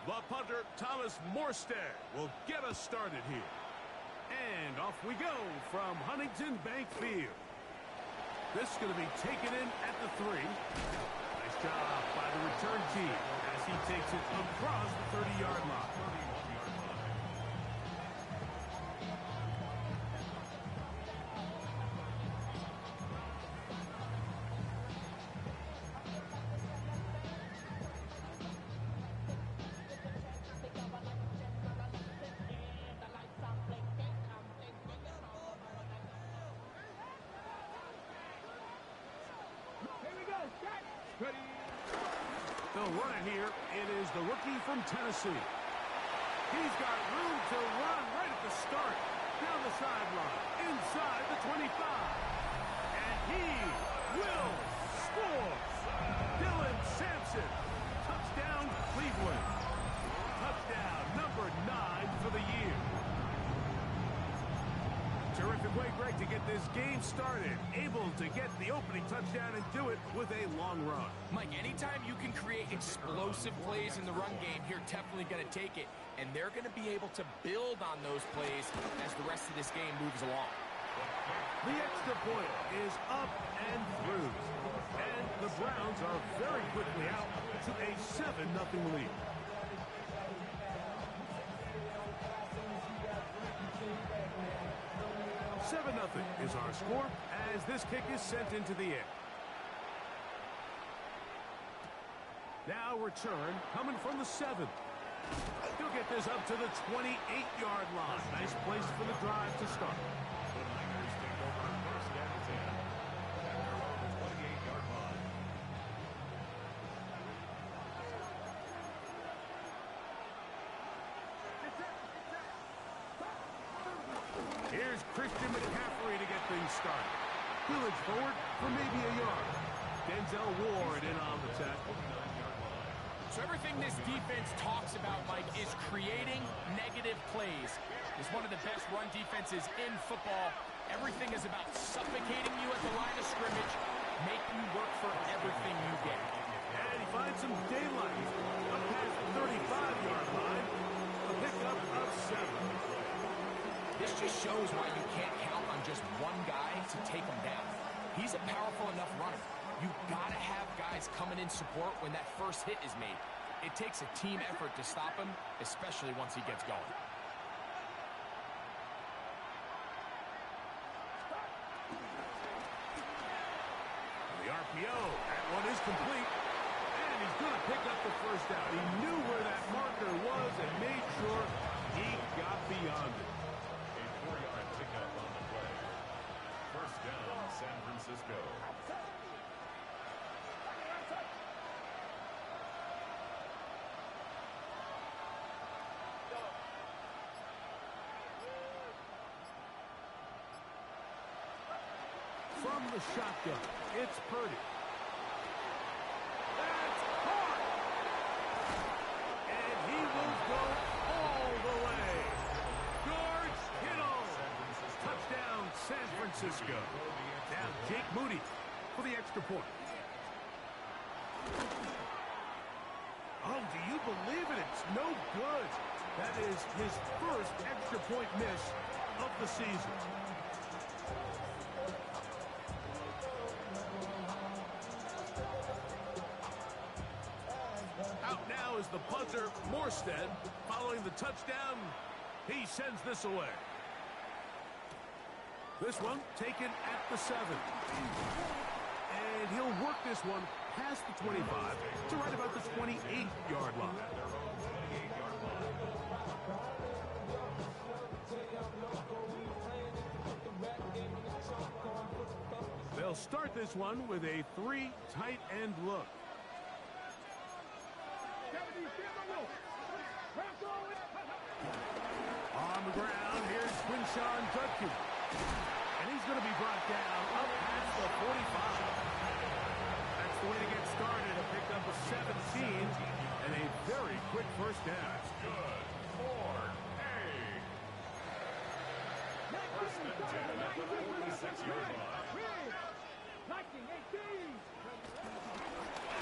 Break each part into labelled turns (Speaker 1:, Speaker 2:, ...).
Speaker 1: The punter, Thomas Morstead, will get us started here. And off we go from Huntington Bank Field. This is going to be taken in at the 3. Nice job by the return team as he takes it across the 30-yard line. They'll run it here. It is the rookie from Tennessee. He's got room to run right at the start. Down the sideline, inside the 25. And he will score. Dylan Sampson. Touchdown, Cleveland. Touchdown number 9 for the year. Terrific way, Greg, to get this game started. Able to get the opening touchdown and do it with a long run.
Speaker 2: Mike, anytime you can create explosive plays in the run game, you're definitely going to take it. And they're going to be able to build on those plays as the rest of this game moves along.
Speaker 1: The extra point is up and through. And the Browns are very quickly out to a 7-0 lead. 7-0 is our score as this kick is sent into the air. Now return coming from the 7. He'll get this up to the 28-yard line. Nice place for the drive to start.
Speaker 3: The Niners take over first and 10 at their own 28-yard line.
Speaker 1: Here's Christian McCaffrey to get things started. Village forward for maybe a yard. Denzel Ward in on the tackle.
Speaker 2: So everything this defense talks about, Mike, is creating negative plays. It's one of the best run defenses in football. Everything is about suffocating you at the line of scrimmage, making you work for everything you get.
Speaker 1: And he finds some daylight up past the 35-yard line. A pickup of 7.
Speaker 2: This just shows why you can't count on just one guy to take him down. He's a powerful enough runner. You've got to have guys coming in support when that first hit is made. It takes a team effort to stop him, especially once he gets going.
Speaker 1: The RPO, that one is complete. And he's going to pick up the first down. He knew where that marker was and made sure he got beyond it.
Speaker 3: A 4-yard pickup on the play. First down, San Francisco.
Speaker 1: From the shotgun, it's Purdy. That's caught! And he will go all the way. George Kittle. Touchdown, San Francisco. Now Jake Moody for the extra point. Oh, do you believe it? It's no good. That is his first extra point miss of the season. Out now is the punter, Morstead. Following the touchdown, he sends this away. This one taken at the 7. And he'll work this one past the 25 to right about the 28-yard line. They'll start this one with a 3 tight end look. On the ground, here's Quinshawn Judkins. And he's going to be brought down up past the 45. That's the way to get started. A pickup of 17 and a very quick first down.
Speaker 3: That's good for A. First and 10 at the 46-yard line.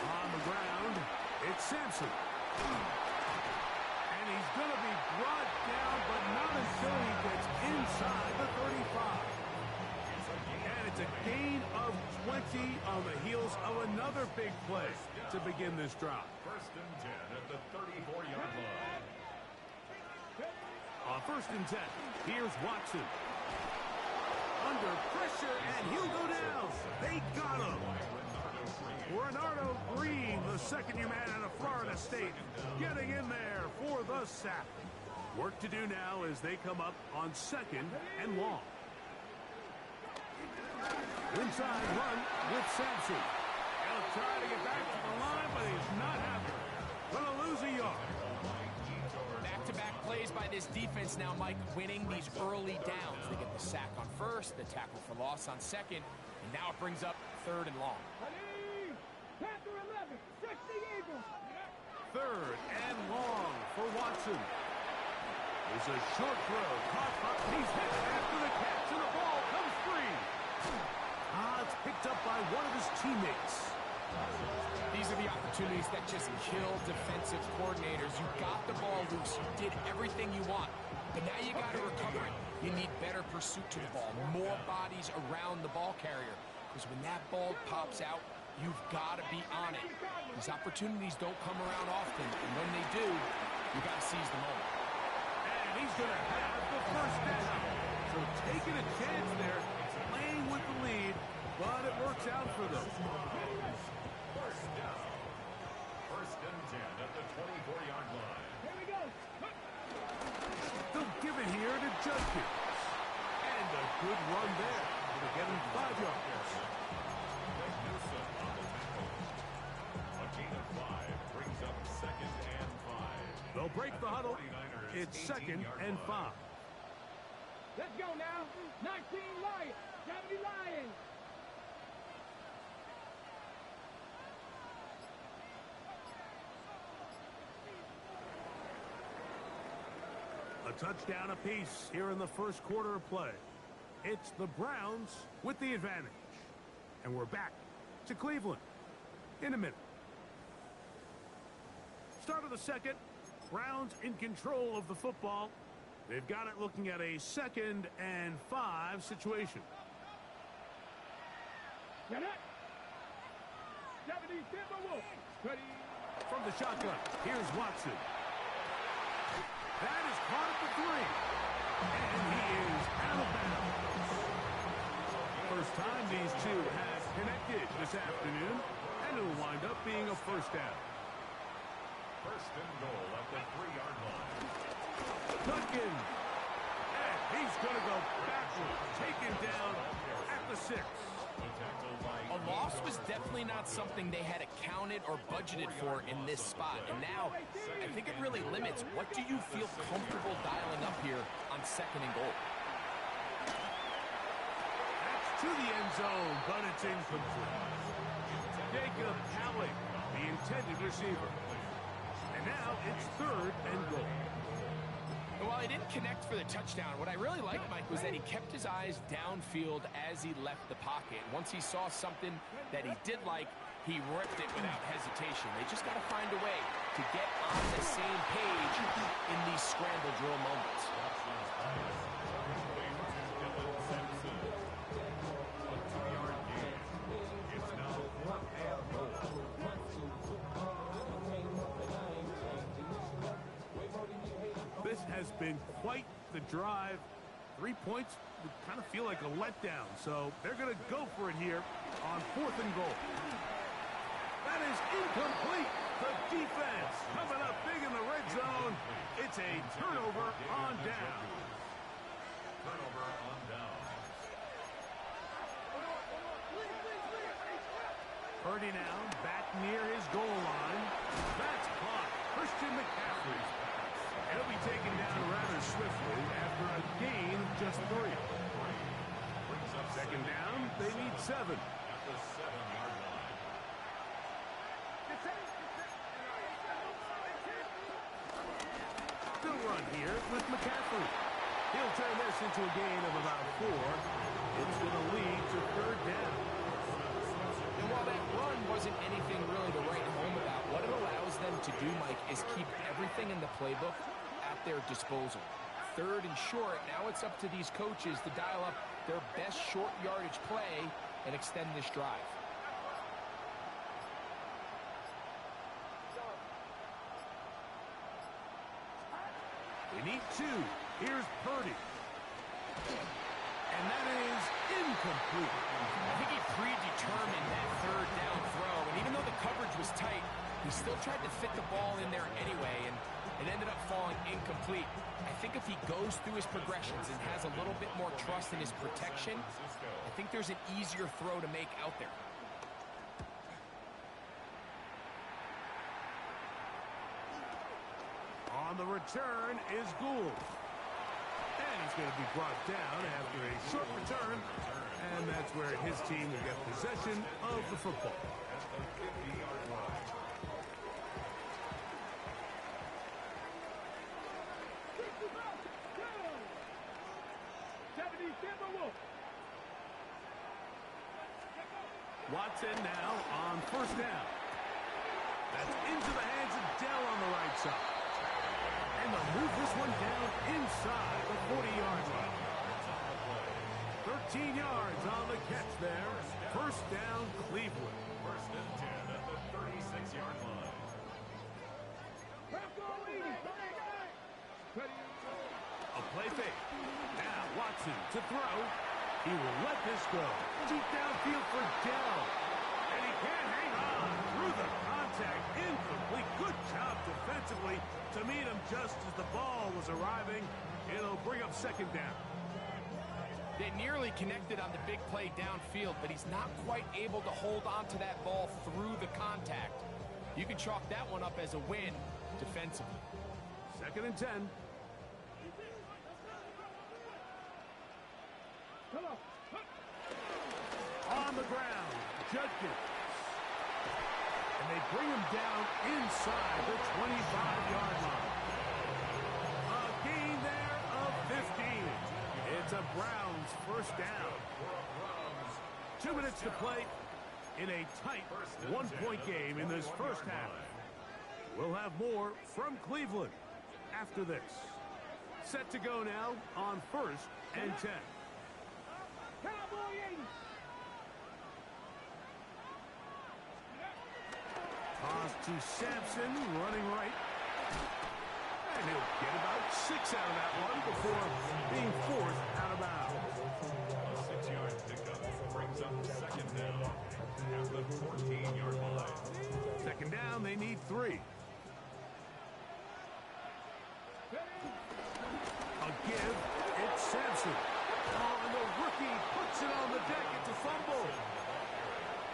Speaker 1: On the ground, it's Sampson. is going to be brought down, but not until he gets inside the 35. And it's a gain of 20 on the heels of another big play to begin this drive.
Speaker 3: First and 10 at the 34-yard line.
Speaker 1: On first and 10, here's Watson. Under pressure, and he'll go down. They got him. Renardo Green, the second-year man out of Florida State, getting in there for the sack. Work to do now as they come up on second and long. Inside run with Sampson. He'll try to get back to the line, but he's not happy. Gonna lose a yard.
Speaker 2: Back-to-back plays by this defense now, Mike, winning these early downs. They get the sack on first, the tackle for loss on second, and now it brings up third and long.
Speaker 1: Third and long for Watson. There's a short throw. Caught up. He's hit after the catch, and the ball comes free. It's picked up by one of his teammates.
Speaker 2: These are the opportunities that just kill defensive coordinators. You got the ball loose. You did everything you want. But now you got to recover it. You need better pursuit to the ball. More bodies around the ball carrier. Because when that ball pops out, you've got to be on it. These opportunities don't come around often. And when they do, you got to seize the moment.
Speaker 1: And he's going to have the first down. So taking a chance there, playing with the lead, but it works out for them.
Speaker 3: First down. First and 10 at the 24-yard line.
Speaker 4: Here we go.
Speaker 1: They'll give it here to Judkins. And a good run there. It'll get him 5 yards.
Speaker 3: Newsom on the tackle. A gain of 5 brings up second and 5.
Speaker 1: They'll break the huddle. It's second and 5.
Speaker 4: Let's go now. 19 Lions. 70 Lions.
Speaker 1: A touchdown apiece here in the first quarter of play. It's the Browns with the advantage. And we're back to Cleveland in a minute. Start of the second. Browns in control of the football. They've got it looking at a 2nd and 5 situation.
Speaker 4: Get it. 70 Timberwolves. Ready.
Speaker 1: From the shotgun, here's Watson. That is caught at the 3. And he is out of bounds. First time these two have connected this afternoon, and it'll wind up being a first down.
Speaker 3: First and goal at the 3-yard line.
Speaker 1: Duncan. And he's going to go backwards, taken down at the 6.
Speaker 2: A loss was definitely not something they had accounted or budgeted for in this spot. And now, I think it really limits what do you feel comfortable dialing up here on second and goal.
Speaker 1: That's to the end zone, but it's incomplete. Jacob Halleck, the intended receiver. And now it's third and goal.
Speaker 2: While he didn't connect for the touchdown, what I really liked, Mike, was that he kept his eyes downfield as he left the pocket. Once he saw something that he did like, he ripped it without hesitation. They just got to find a way to get on the same page in these scramble drill moments.
Speaker 1: This has been quite the drive. 3 points would kind of feel like a letdown, so they're going to go for it here on 4th and goal. That is incomplete. The defense coming up big in the red zone. It's a turnover on down.
Speaker 3: Turnover on down.
Speaker 1: Purdy now back near his goal line. That's caught. Christian McCaffrey. He'll be taken down rather swiftly after a gain of just 3. Second down, they need 7.
Speaker 3: At the 7-yard line.
Speaker 1: Still run here with McCaffrey. He'll turn this into a gain of about 4. It's going to lead to third down.
Speaker 2: And while that run wasn't anything really to write home about, what it allows them to do, Mike, is keep everything in the playbook their disposal. 3rd and short, now it's up to these coaches to dial up their best short yardage play and extend this drive.
Speaker 1: We need 2. Here's Purdy. And that is incomplete.
Speaker 2: I think he predetermined that 3rd down throw, and even though the coverage was tight, he still tried to fit the ball in there anyway, and it ended up falling incomplete. I think if he goes through his progressions and has a little bit more trust in his protection, I think there's an easier throw to make out there.
Speaker 1: On the return is Gould. And he's going to be brought down after a short return. And that's where his team will get possession of the football. Watson now on 1st down. That's into the hands of Dell on the right side. And they'll move this one down inside the 40-yard line. 13 yards on the catch there. 1st down, Cleveland.
Speaker 3: 1st and 10 at the 36-yard line.
Speaker 1: A play fake. Now Watson to throw. He will let this go. Deep downfield for Dell. And he can't hang on through the contact. Incomplete. Good job defensively to meet him just as the ball was arriving. It'll bring up 2nd down.
Speaker 2: They nearly connected on the big play downfield, but he's not quite able to hold on to that ball through the contact. You can chalk that one up as a win defensively.
Speaker 1: 2nd and 10. On the ground, Judkins. And they bring him down inside the 25-yard line. A gain there of 15. It's a Browns 1st down. 2 minutes to play in a tight 1-point game in this 1st half. We'll have more from Cleveland after this. Set to go now on 1st and 10. Toss to Sampson, running right. And he'll get about 6 out of that one before being forced out of bounds.
Speaker 3: A 6-yard pickup brings up 2nd down at the 14-yard line.
Speaker 1: 2nd down, they need 3. A give, it's Sampson. Oh, and the rookie puts it on the deck. It's a fumble.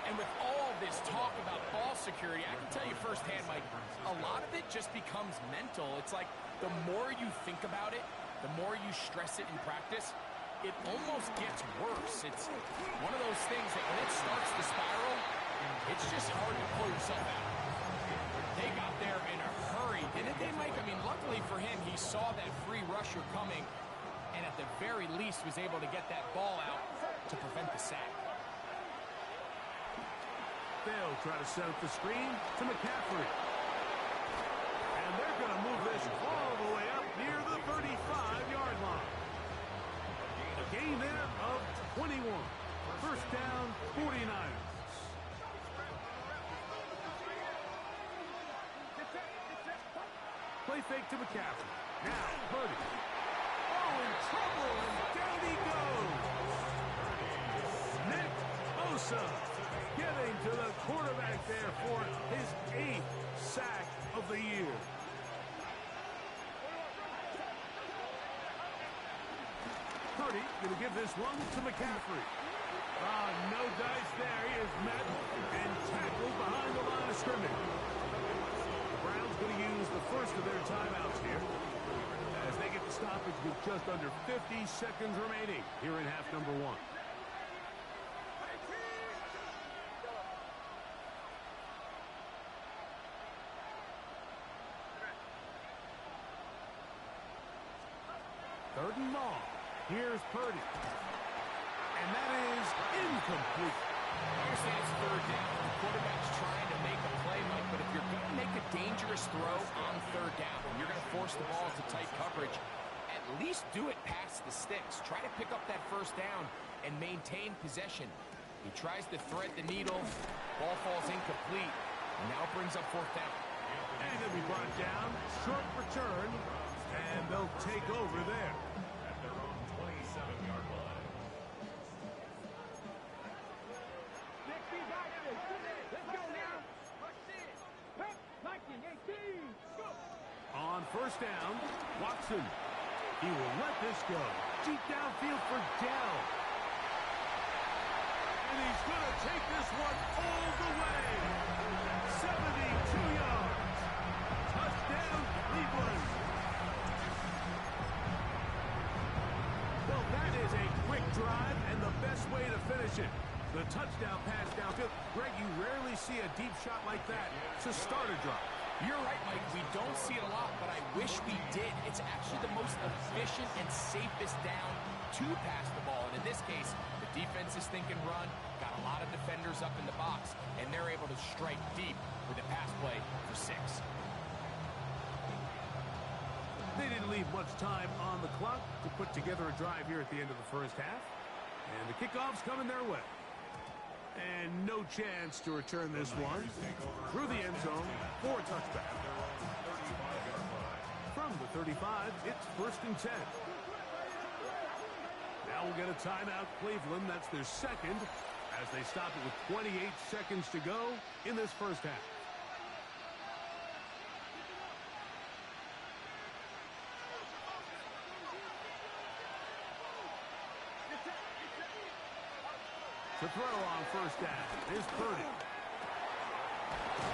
Speaker 2: And with all this talk about ball security, I can tell you firsthand, Mike, a lot of it just becomes mental. It's like the more you think about it, the more you stress it in practice, it almost gets worse. It's one of those things that when it starts to spiral, it's just hard to pull yourself out. They got there in a hurry, didn't they, Mike? I mean, luckily for him, he saw that free rusher coming, and at the very least was able to get that ball out to prevent the sack.
Speaker 1: They'll try to set up the screen to McCaffrey. And they're going to move this all the way up near the 35-yard line. A gain there of 21. 1st down, 49ers. Play fake to McCaffrey. Now, Purdy. Oh, in trouble, and down he goes. Nick Bosa getting to the quarterback there for his 8th sack of the year. Purdy going to give this one to McCaffrey. No dice there. He is met and tackled behind the line of scrimmage. The Browns going to use the first of their timeouts here as they get the stoppage with just under 50 seconds remaining here in half number 1. Third and long. Here's Purdy. And that is incomplete.
Speaker 2: I understand it's 3rd down. The quarterback's trying to make a play, Mike, but if you're going to make a dangerous throw on 3rd down, you're going to force the ball to tight coverage, at least do it past the sticks. Try to pick up that first down and maintain possession. He tries to thread the needle. Ball falls incomplete, and now brings up fourth down.
Speaker 1: And it'll be brought down. Short return, and they'll take over there.
Speaker 3: At their own 27-yard line.
Speaker 4: Let's go now. Pep, 19, 18, go.
Speaker 1: On first down, Watson. He will let this go. Deep downfield for Dell. And he's going to take this one all the way. 72 yards. Touchdown, Cleveland. Well, that is a quick drive and the best way to finish it. The touchdown pass downfield. Greg, you rarely see a deep shot like that to start a drive.
Speaker 2: You're right, Mike. We don't see it a lot, but I wish we did. It's actually the most efficient and safest down to pass the ball. And in this case, the defense is thinking run, got a lot of defenders up in the box, and they're able to strike deep with a pass play for 6.
Speaker 1: They didn't leave much time on the clock to put together a drive here at the end of the first half. And the kickoff's coming their way. And no chance to return this one through the end zone for a touchback. From the 35, it's 1st and 10. Now we'll get a timeout, Cleveland. That's their second as they stop it with 28 seconds to go in this first half. To throw on first down is Purdy.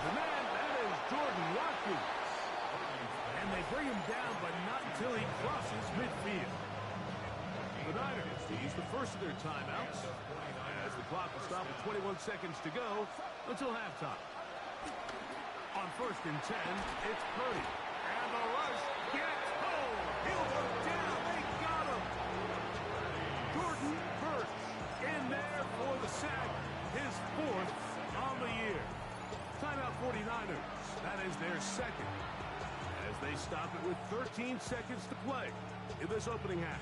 Speaker 1: The man, that is Jordan Watkins. And they bring him down, but not until he crosses midfield. The Niners use the first of their timeouts as the clock will stop with 21 seconds to go until halftime. On 1st and 10, it's Purdy. And the rush gets home. He'll go down. They got him. Jordan Birch in there for the sack, his 4th on the year. Timeout 49ers. That is their second as they stop it with 13 seconds to play in this opening half.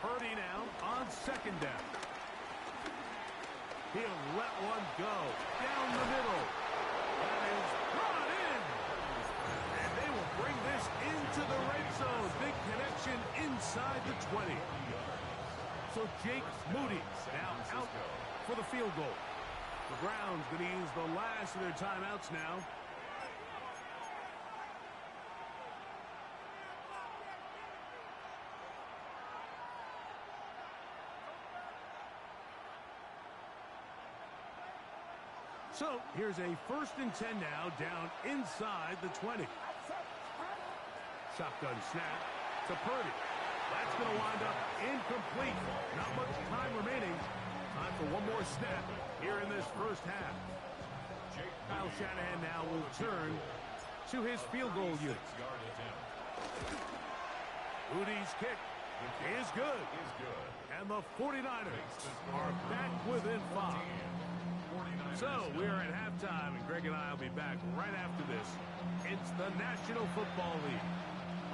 Speaker 1: Purdy now on 2nd down. He'll let one go down the middle. That is brought in. And they will bring this into the red zone. Big connection inside the 20. So Jake Moody now out for the field goal. The Browns going to use the last of their timeouts now. So here's a 1st and 10 now, down inside the 20. Shotgun snap to Purdy. That's going to wind up incomplete. Not much time remaining. Time for one more snap here in this first half. Kyle Shanahan now will turn to his field goal unit. Moody's kick is good. And the 49ers are back within 5. So we're at halftime, and Greg and I will be back right after this. It's the National Football League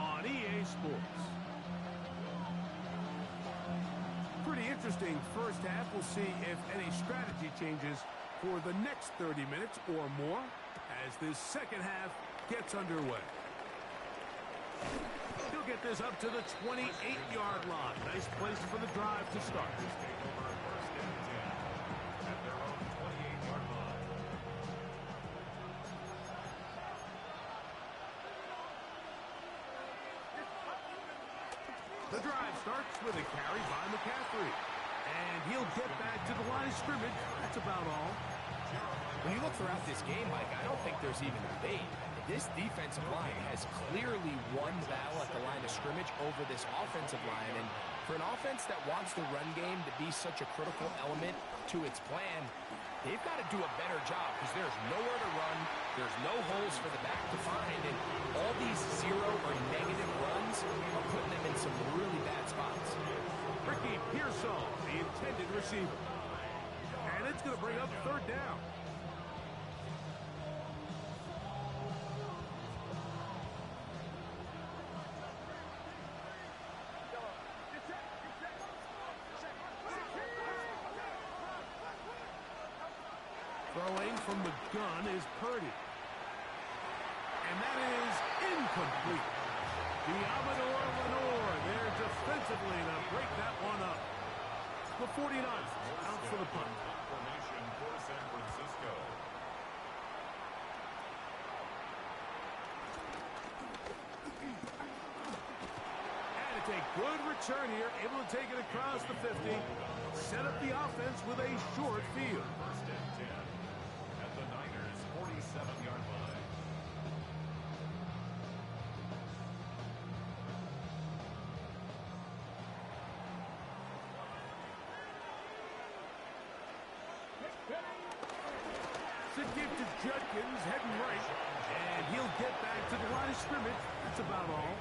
Speaker 1: on EA Sports. Pretty interesting first half. We'll see if any strategy changes for the next 30 minutes or more as this second half gets underway. He'll get this up to the 28-yard line. Nice place for the drive to start. The drive starts with a carry by McCaffrey. And he'll get back to the line of scrimmage. That's about all.
Speaker 2: When you look throughout this game, Mike, I don't think there's even a debate. This defensive line has clearly won the battle at the line of scrimmage over this offensive line. And for an offense that wants the run game to be such a critical element to its plan, They've got to do a better job because there's nowhere to run, there's no holes for the back to find, and all these zero or negative runs are putting them in some really bad spots.
Speaker 1: Ricky Pearsall, the intended receiver. And it's going to bring up third down. Throwing from the gun is Purdy. And that is incomplete. The Amador Lenore there defensively to break that one up. The 49ers out for the punt.
Speaker 3: Formation for San Francisco.
Speaker 1: And it's a good return here, able to take it across the 50. Set up the offense with a short field.
Speaker 3: First and 10 at the Niners' 47-yard line.
Speaker 1: It's a gift to Judkins, heading right. And he'll get back to the line of scrimmage. That's about all.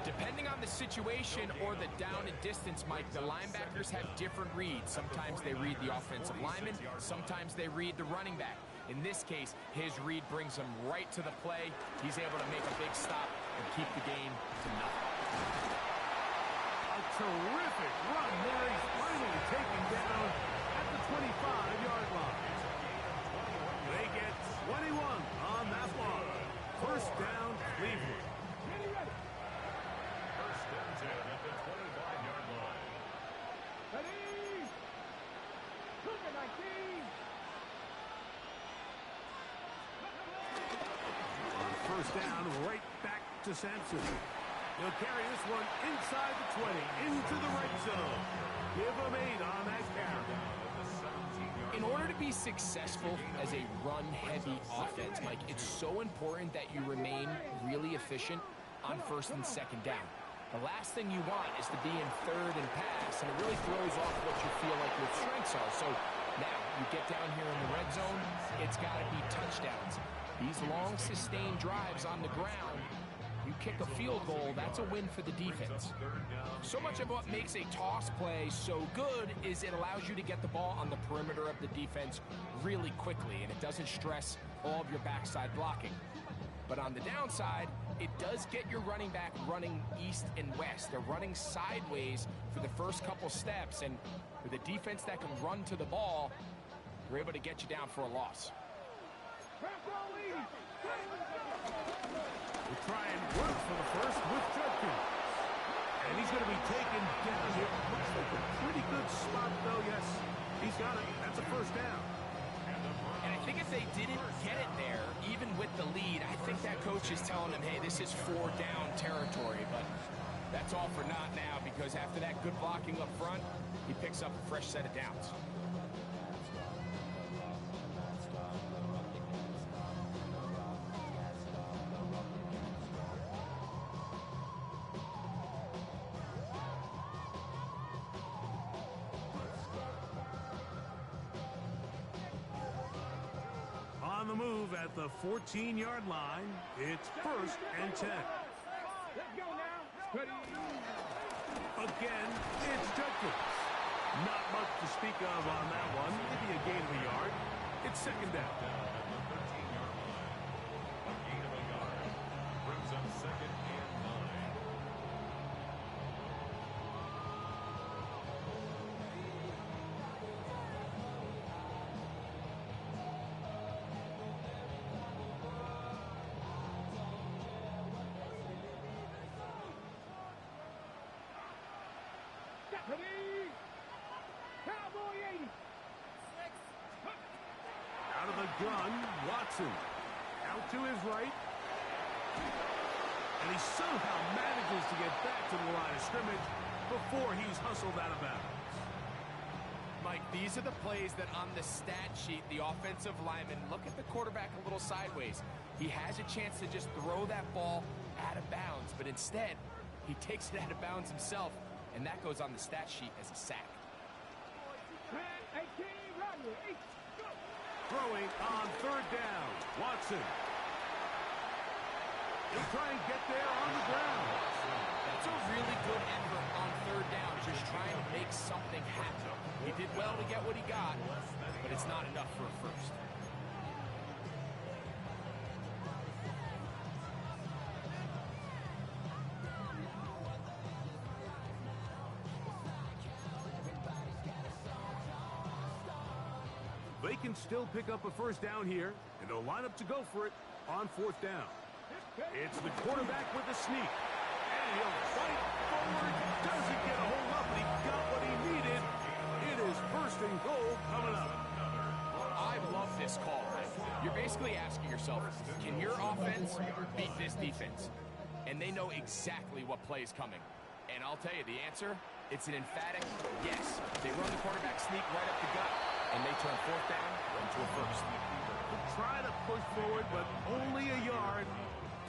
Speaker 2: Depending on the situation or the down and distance, Mike, the linebackers have different reads. Sometimes they read the offensive lineman, sometimes they read the running back. In this case, his read brings him right to the play. He's able to make a big stop and keep the game to nothing.
Speaker 1: A terrific run there. He's finally taken down at the 25-yard line. They get 21 on that one. First down, Cleveland.
Speaker 3: First and 10 at the 25-yard line.
Speaker 4: Ready? Cougar 19.
Speaker 1: On first down, right back to Sampson. He'll carry this one inside the 20, into the right zone. Give him 8 on that carry.
Speaker 2: In order to be successful as a run-heavy offense, Mike, it's so important that you remain really efficient on first and second down. The last thing you want is to be in third and pass, and it really throws off what you feel like your strengths are. So now you get down here in the red zone, it's got to be touchdowns. These long, sustained drives on the ground, you kick a field goal, that's a win for the defense. So much of what makes a toss play so good is it allows you to get the ball on the perimeter of the defense really quickly, and it doesn't stress all of your backside blocking. But on the downside, it does get your running back running east and west. They're running sideways for the first couple steps, and with a defense that can run to the ball, they're able to get you down for a loss.
Speaker 1: We'll try and work for the first with Judkins. And he's going to be taken down here. Looks like a pretty good spot, though. Yes, he's got it. That's a first down.
Speaker 2: And I think if they didn't get it there, even with the lead, I think that coach is telling them, hey, this is 4-down territory. But that's all for naught now, because after that good blocking up front, he picks up a fresh set of downs.
Speaker 1: On the move at the 14-yard line, it's first and 10.
Speaker 4: Let's go now. Ready?
Speaker 1: Again, it's Judkins. Not much to speak of on that one. Maybe a gain of a yard. It's second down.
Speaker 3: At the 13-yard line. A gain of a yard. Brings up second and 9.
Speaker 4: Ready? Cowboy 80.
Speaker 1: Out of the gun, Watson. Out to his right. And he somehow manages to get back to the line of scrimmage before he's hustled out of bounds.
Speaker 2: Mike, these are the plays that on the stat sheet, the offensive lineman, look at the quarterback a little sideways. He has a chance to just throw that ball out of bounds, but instead, he takes it out of bounds himself, and that goes on the stat sheet as a sack.
Speaker 4: 10, 18, Rodney, 8,
Speaker 1: Throwing on third down. Watson. He'll try and get there on the ground.
Speaker 2: That's a really good effort on third down, just trying to make something happen. He did well to get what he got, but it's not enough for a first.
Speaker 1: They can still pick up a first down here, and they'll line up to go for it on fourth down. It's the quarterback with the sneak. And he'll fight forward. Doesn't get a hold up, but he got what he needed. It is first and goal coming up.
Speaker 2: I love this call. You're basically asking yourself, can your offense beat this defense? And they know exactly what play is coming. And I'll tell you the answer, it's an emphatic yes. They run the quarterback sneak right up the gut, and they turn fourth down into a first.
Speaker 1: We'll try to push forward, but only a yard.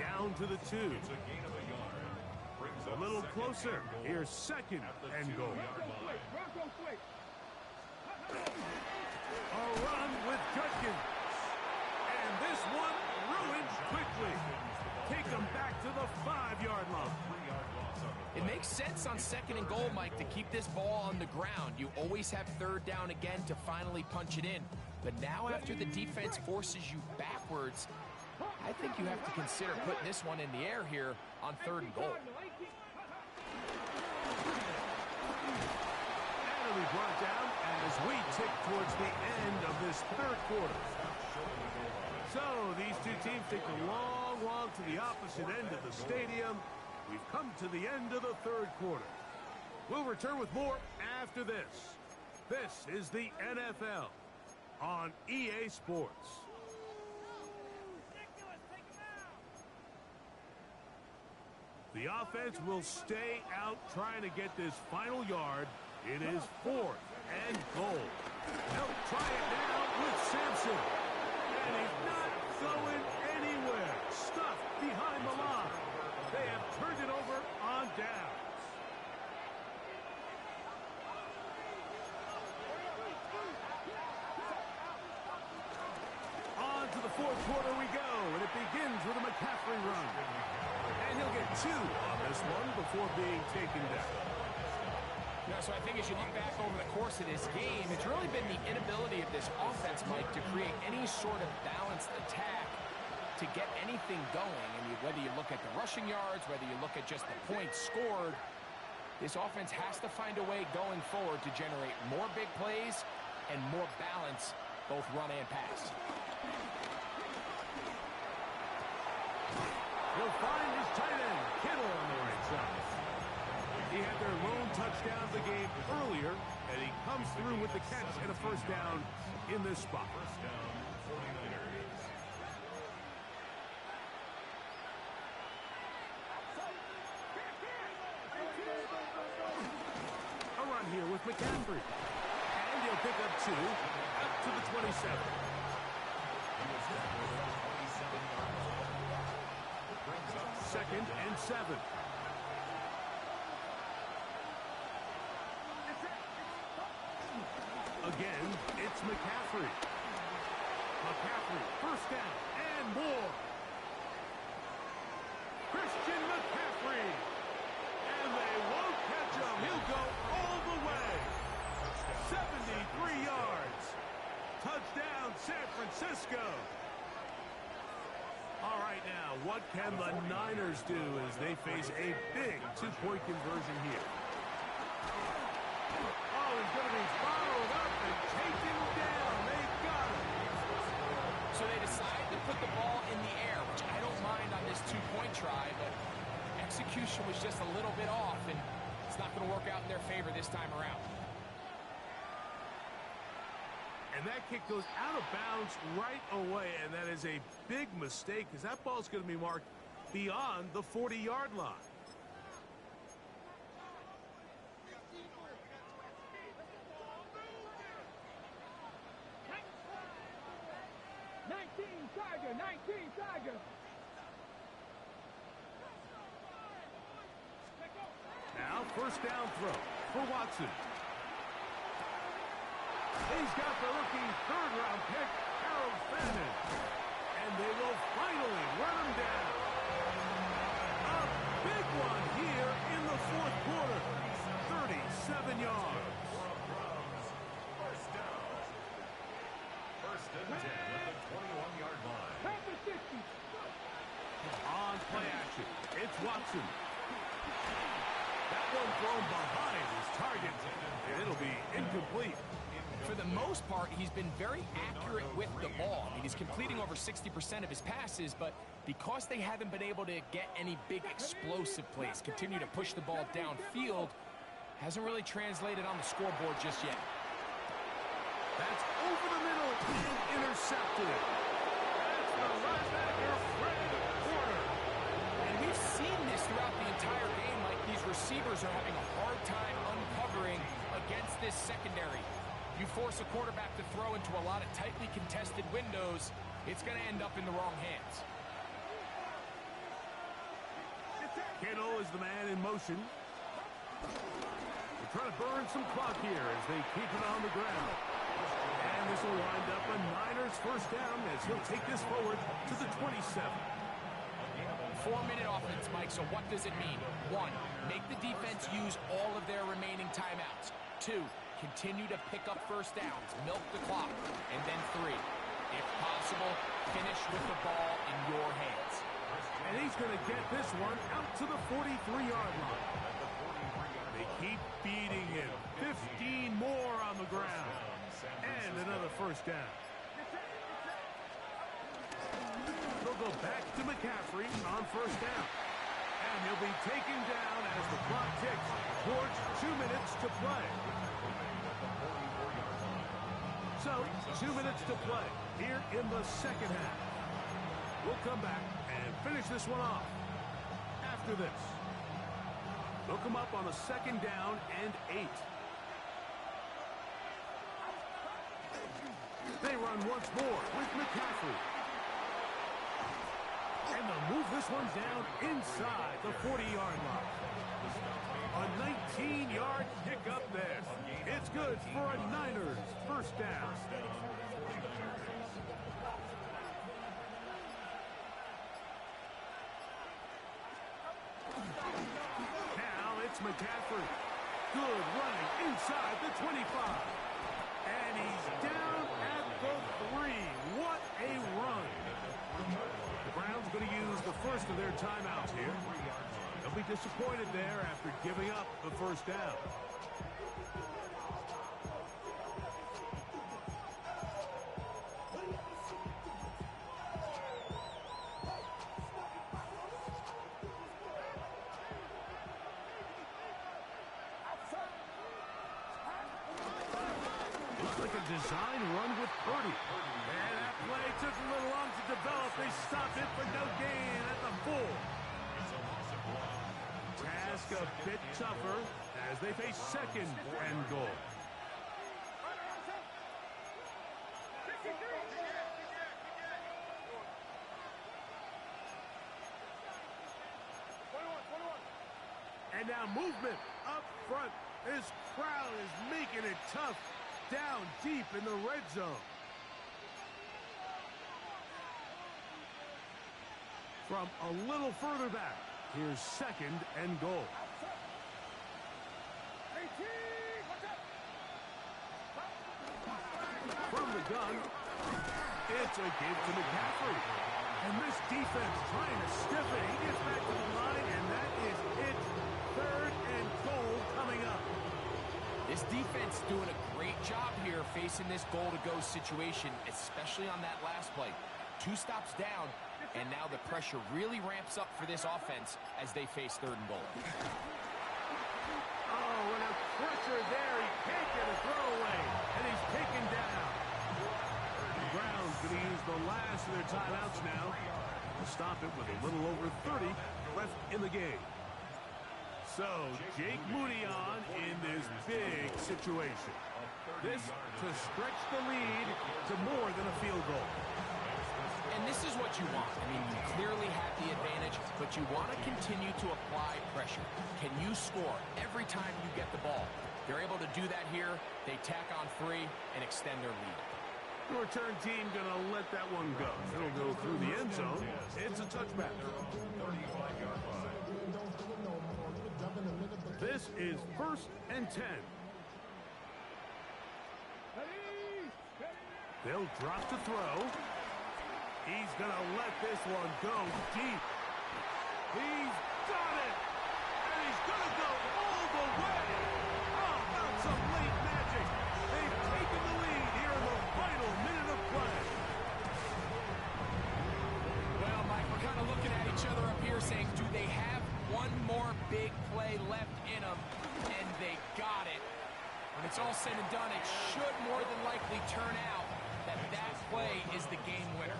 Speaker 1: Down to the 2.
Speaker 3: It's a gain of a yard. Brings
Speaker 1: A
Speaker 3: up
Speaker 1: little
Speaker 3: second
Speaker 1: closer.
Speaker 3: and goal
Speaker 1: Here's second
Speaker 3: at the
Speaker 1: and goal.
Speaker 3: 2-yard line.
Speaker 4: Bronco switch.
Speaker 1: A run with Judkins. And this one ruined quickly. Take them back to the 5-yard line.
Speaker 3: 3-yard loss on the
Speaker 2: It makes sense on second and goal, Mike, to keep this ball on the ground. You always have third down again to finally punch it in. But now after the defense forces you backwards, I think you have to consider putting this one in the air here on third and goal.
Speaker 1: And it'll be brought down as we tick towards the end of this third quarter. So these two teams take a long walk to the opposite end of the stadium. We've come to the end of the third quarter. We'll return with more after this. This is the NFL on EA Sports. The offense will stay out trying to get this final yard. It is fourth and goal. They'll try it now with Sampson. And he's not going anywhere. Stuffed behind the line. They have turned it over on downs. On to the fourth quarter we go, and it begins with a McCaffrey run. And he'll get 2 on this one before being taken down.
Speaker 2: Yeah, so I think as you look back over the course of this game, it's really been the inability of this offense, Mike, to create any sort of balanced attack to get anything going. And whether you look at the rushing yards, whether you look at just the points scored, this offense has to find a way going forward to generate more big plays and more balance, both run and pass.
Speaker 1: He'll find his tight end, Kittle, on the right side. He had their lone touchdown of the game earlier, and he comes through with the catch and a first down in this spot.
Speaker 3: First down, 49ers.
Speaker 1: A run here with McCaffrey. And he'll pick up 2 up to the 27. Second and 7. Again, it's McCaffrey. McCaffrey, first down and more. Christian McCaffrey. And they won't catch him. He'll go all the way. 73 yards. Touchdown, San Francisco. All right, now, what can the Niners do as they face a big 2-point conversion here? Oh, he's going to be followed up and taken down. They got him.
Speaker 2: So they decide to put the ball in the air, which I don't mind on this 2-point try, but execution was just a little bit off, and it's not going to work out in their favor this time around.
Speaker 1: And that kick goes out of bounds right away, and that is a big mistake because that ball's going to be marked beyond the 40-yard line.
Speaker 4: Tiger, 19 Tiger.
Speaker 1: Now, first down throw for Watson. He's got the rookie third-round pick, Harold of famine. And they will finally run him down. A big one here in the fourth quarter. 37 yards.
Speaker 3: First down. First and 10 at the 21-yard line.
Speaker 1: On play action, it's Watson. That one thrown behind his target, and it'll be incomplete.
Speaker 2: For the most part, he's been very accurate with the ball. I mean, he's completing over 60% of his passes, but because they haven't been able to get any big explosive plays, continue to push the ball downfield, hasn't really translated on the scoreboard just yet.
Speaker 1: That's over the middle and intercepted. That's the linebacker, Fred Porter.
Speaker 2: And we've seen this throughout the entire game, like these receivers are having a hard time uncovering against this secondary. You force a quarterback to throw into a lot of tightly contested windows, it's going to end up in the wrong hands.
Speaker 1: Kittle is the man in motion. They're trying to burn some clock here as they keep it on the ground. And this will wind up a Niners first down as he'll take this forward to the 27.
Speaker 2: 4-minute offense, Mike, so what does it mean? 1, make the defense use all of their remaining timeouts. 2, continue to pick up first downs, milk the clock. And then 3, if possible, finish with the ball in your hands.
Speaker 1: And he's going to get this one out to the 43-yard line. They keep beating him. 15 more on the ground. And another first down. They'll go back to McCaffrey on first down. And he'll be taken down as the clock ticks towards 2 minutes to play. So, 2 minutes to play here in the second half. We'll come back and finish this one off after this. They'll come up on a second down and 8. They run once more with McCaffrey. And they'll move this one down inside the 40-yard line. A 19-yard pickup there. It's good for a Niners first down. Now it's McCaffrey. Good running inside the 25. And he's down at the 3. What a run. The Browns going to use the first of their timeouts here. They'll be disappointed there after giving up the first down. Looks like a design run with Purdy. And that play took a little long to develop. They stopped it for no gain at the 4. Task a bit tougher as they face second and goal. And now movement up front. This crowd is making it tough down deep in the red zone. From a little further back, here's second and goal. From the gun, it's a give to McCaffrey. And this defense trying to stiff it. He gets back to the line, and that is it. Third and goal coming up.
Speaker 2: This defense doing a great job here facing this goal-to-go situation, especially on that last play. 2 stops down, and now the pressure really ramps up for this offense as they face third and goal.
Speaker 1: Oh, and a pressure there. He can't get a throw away, and he's taken down. The Browns going to use the last of their timeouts now to stop it with a little over 30 left in the game. So, Jake Moody on in this big situation. This to stretch the lead to more than a field goal.
Speaker 2: And this is what you want. I mean, you clearly have the advantage, but you want to continue to apply pressure. Can you score every time you get the ball? They're able to do that here. They tack on 3 and extend their lead.
Speaker 1: The return team gonna let that one go. It'll go through the end zone. It's a touchback.
Speaker 3: 35-yard line.
Speaker 1: This is 1st and 10. They'll drop to throw. He's gonna let this one go deep. He's got it! And he's gonna go all the way! Oh, about some late magic. They've taken the lead here in the final minute of play.
Speaker 2: Well, Mike, we're kind of looking at each other up here saying, do they have one more big play left in them? And they got it. When it's all said and done, it should more than likely turn out that that play is the game winner.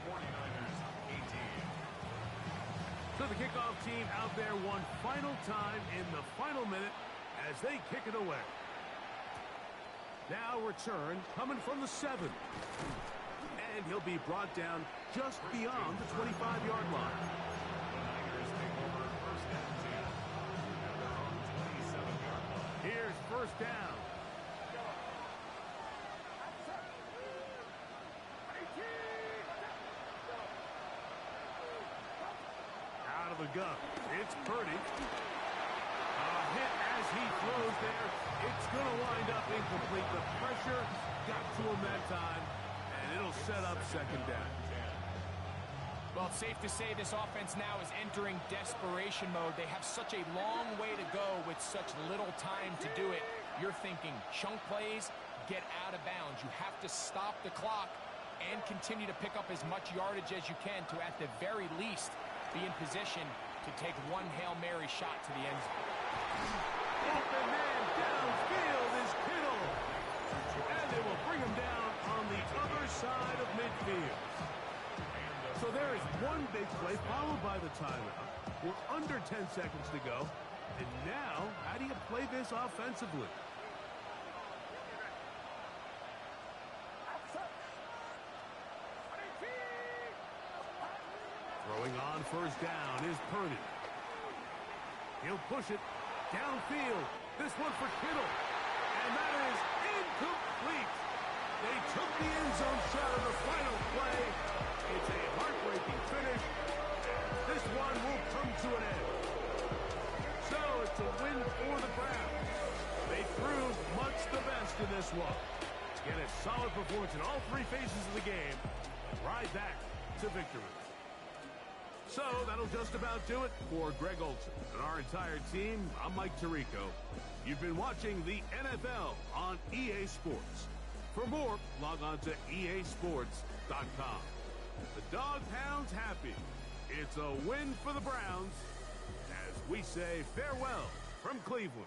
Speaker 3: 49ers 18.
Speaker 1: So the kickoff team out there one final time in the final minute as they kick it away. Now return coming from the 7. And he'll be brought down just beyond the 25-yard line.
Speaker 3: The Niners take over 1st and 10 at their own 27-yard line.
Speaker 1: Here's 1st down. Out of the gun. It's Purdy. A hit as he throws there. It's going to wind up incomplete. The pressure got to him that time, and it'll set up 2nd down.
Speaker 2: Well, it's safe to say this offense now is entering desperation mode. They have such a long way to go with such little time to do it. You're thinking chunk plays, get out of bounds. You have to stop the clock and continue to pick up as much yardage as you can to, at the very least, be in position to take one Hail Mary shot to the end zone.
Speaker 1: Open man downfield is Kittle. And they will bring him down on the other side of midfield. So there is one big play followed by the timeout. We're under 10 seconds to go. And now, how do you play this offensively? Throwing on 1st down is Purdy. He'll push it downfield. This one for Kittle. And that is incomplete. They took the end zone shot of the final play. It's a heartbreaking finish. This one will come to an end. So it's a win for the Browns. They proved much the best in this one. Get a solid performance in all 3 phases of the game. Ride back to victory. So that'll just about do it for Greg Olson and our entire team. I'm Mike Tirico. You've been watching the NFL on EA Sports. For more, log on to easports.com. The Dog Pound's happy. It's a win for the Browns as we say farewell from Cleveland.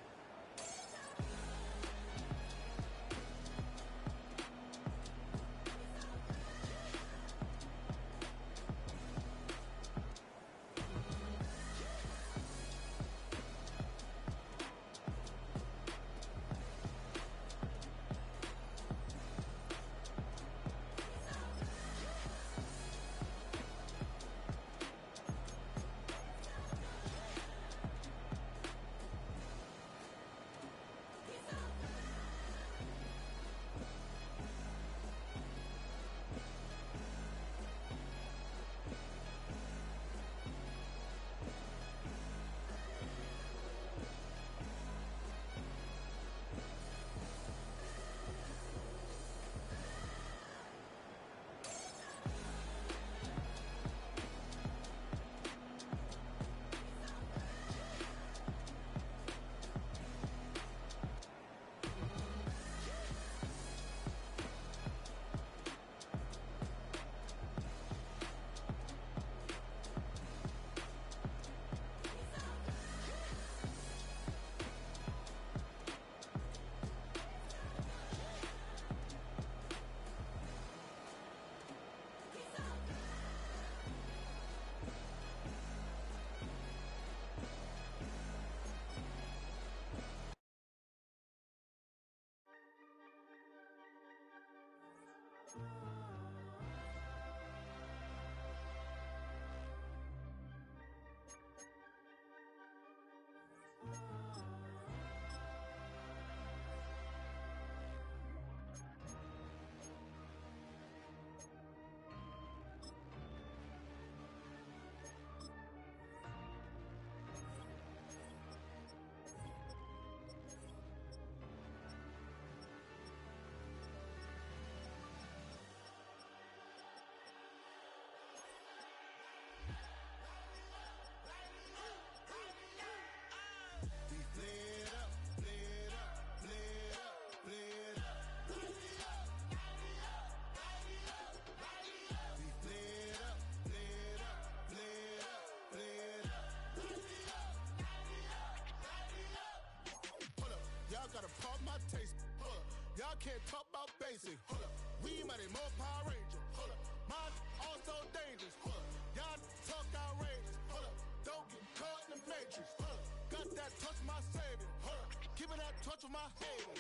Speaker 5: can't talk about basic. Hold up. We mighty more Power Ranger. Hold up. Mine also dangerous. Hold up. Y'all talk outrageous. Hold up. Don't get caught in the matrix. Hold up. Got that touch of my savior. Hold up. Give me that touch of my haters.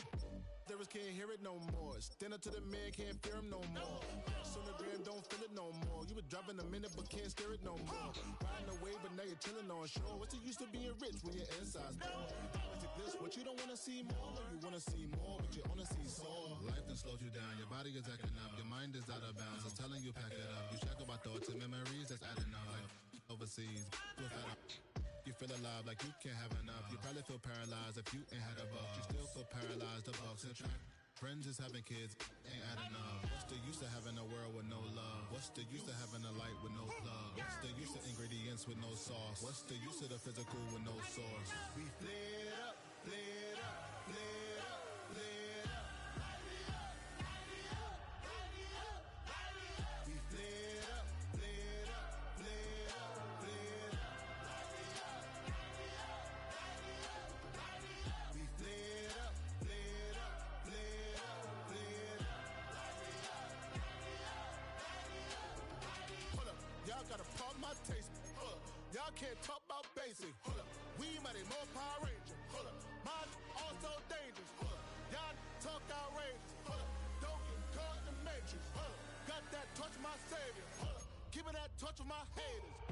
Speaker 5: There can't hear it no more. Stand up to the man, can't fear him no more. Sonogram don't feel it no more. You were driving a minute but can't steer it no more. Riding away but now you're chilling on shore. What's the use to being rich when your inside's poor? This what you don't want to see more. You want to see more but you only see sore. Life done slowed you down. Your body is acting up. Your mind is out of bounds. It's telling you pack it up. You check about thoughts and memories that's adding up. Like overseas. You feel alive like you can't have enough. You probably feel paralyzed if you ain't had a buck. You still feel paralyzed, the bucks and track. Friends is having kids, ain't adding up. What's the use of having a world with no love? What's the use of having a light with no plug? What's the use of ingredients with no sauce? What's the use of the physical with no source? We flared up, flared up, flared up, flared up. Light me up, light me up, light me up, light me up. We flared up, flared up, flared up, flared up. Light me up, light me up, light me up, light me up. We flared up, flared up, flared up, flared up. Light me up, light me up, light me up, light me up. Hold up, y'all gotta pump my taste. Hold up, y'all can't talk about basic. Hold up, we mighty more Power Ranger. Hold up, mine also dangerous. Hold up, y'all talk outrageous. Hold up, don't get caught in the matrix. Hold up, got that touch of my savior. Hold up, give me that touch of my haters.